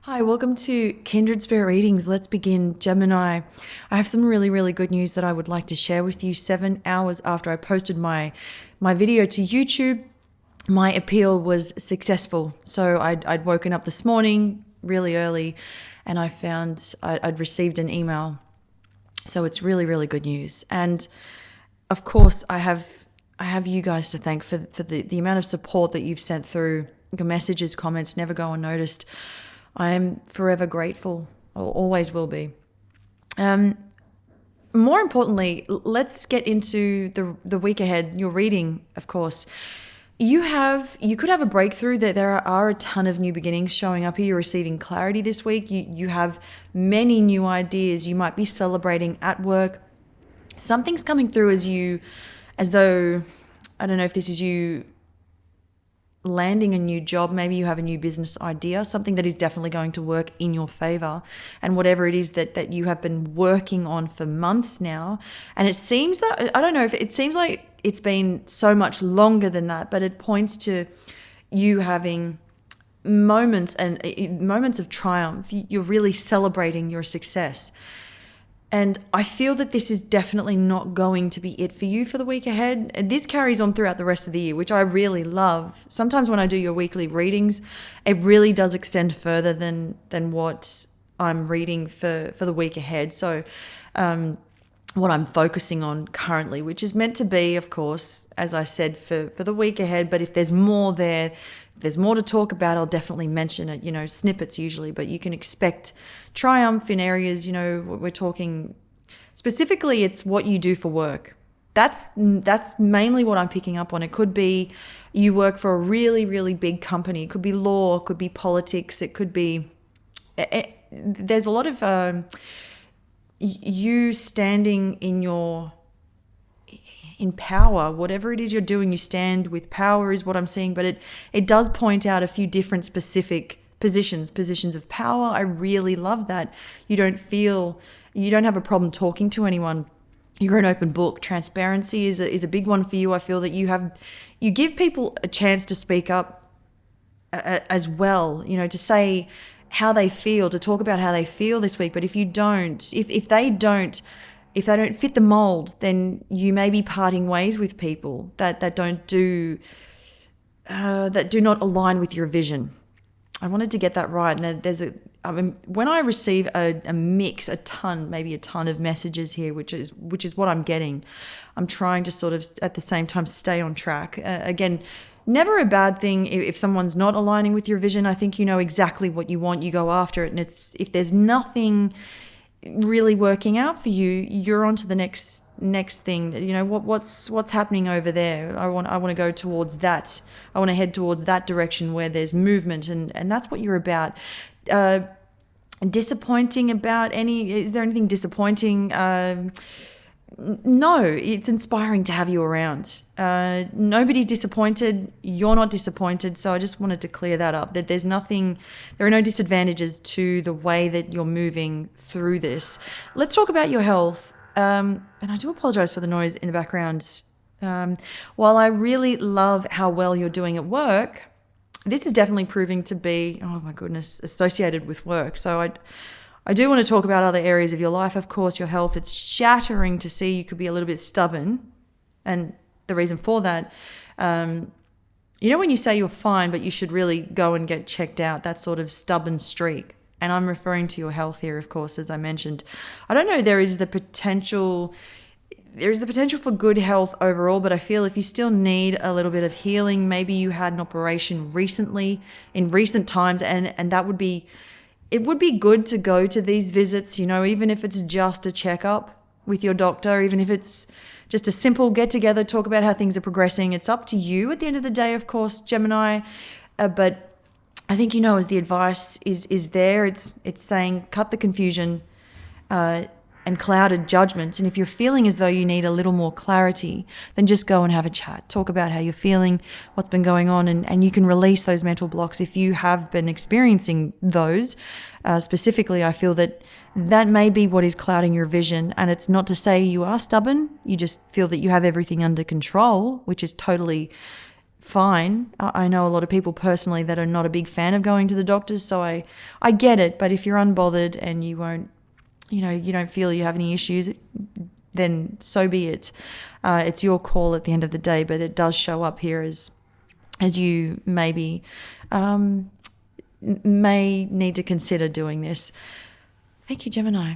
Hi, welcome to Kindred Spirit Readings. Let's begin, Gemini. I have some really good news that I would like to share with you. 7 hours after I posted my video to YouTube, my appeal was successful. So I'd woken up this morning really early and I found I'd received an email. So it's really good news. And of course, I have you guys to thank for the amount of support that you've sent through. Your messages, comments never go unnoticed. I am forever grateful. I always will be. More importantly, let's get into the week ahead. Your reading, of course. You could have a breakthrough that there are a ton of new beginnings showing up here. You're receiving clarity this week. You have many new ideas. You might be celebrating at work. Something's coming through as though, I don't know if this is you landing a new job. Maybe you have a new business idea, something that is definitely going to work in your favor, and whatever it is that you have been working on for months now. And it seems that, I don't know if it seems like it's been so much longer than that, but it points to you having moments of triumph. You're really celebrating your success. And I feel that this is definitely not going to be it for you for the week ahead. And this carries on throughout the rest of the year, which I really love. Sometimes when I do your weekly readings, it really does extend further than what I'm reading for the week ahead. So what I'm focusing on currently, which is meant to be, of course, as I said, for the week ahead. But if there's more there, if there's more to talk about, I'll definitely mention it, snippets usually, but you can expect triumph in areas, we're talking specifically, it's what you do for work. That's mainly what I'm picking up on. It could be you work for a really big company. It could be law, it could be politics, it could be, there's a lot of you standing in power. Whatever it is you're doing, you stand with power is what I'm seeing, but it does point out a few different specific positions of power. I really love that. You don't have a problem talking to anyone. You're an open book. Transparency is a big one for you. I feel that you give people a chance to speak up as well, to say how they feel, to talk about how they feel this week. But if they don't fit the mold, then you may be parting ways with people that do not align with your vision. I wanted to get that right. And when I receive a ton of messages here, which is what I'm getting, I'm trying to sort of at the same time stay on track. Again, never a bad thing if someone's not aligning with your vision. I think you know exactly what you want, you go after it. And if there's nothing really working out for you, you're on to the next thing. What's happening over there? I want to go towards that. I want to head towards that direction where there's movement, and that's what you're about. Disappointing about is there anything disappointing? No, it's inspiring to have you around. Nobody's disappointed. You're not disappointed. So I just wanted to clear that up, that there are no disadvantages to the way that you're moving through this. Let's talk about your health. And I do apologize for the noise in the background. While I really love how well you're doing at work, this is definitely proving to be, oh my goodness, associated with work. So I do want to talk about other areas of your life. Of course, your health, it's shattering to see you could be a little bit stubborn. And the reason for that, when you say you're fine, but you should really go and get checked out, that sort of stubborn streak. And I'm referring to your health here, of course, as I mentioned. I don't know, there is the potential for good health overall, but I feel if you still need a little bit of healing, maybe you had an operation in recent times, and that would be, it would be good to go to these visits, even if it's just a checkup with your doctor, even if it's just a simple get together, talk about how things are progressing. It's up to you at the end of the day, of course, Gemini, but I think as the advice is there, it's saying cut the confusion and clouded judgment. And if you're feeling as though you need a little more clarity, then just go and have a chat. Talk about how you're feeling, what's been going on, and you can release those mental blocks if you have been experiencing those. Specifically, I feel that may be what is clouding your vision. And it's not to say you are stubborn. You just feel that you have everything under control, which is totally fine. I know a lot of people personally that are not a big fan of going to the doctors, so I get it. But if you're unbothered and you won't, you don't feel you have any issues, then so be it. It's your call at the end of the day, but it does show up here as you maybe may need to consider doing this. Thank you, Gemini.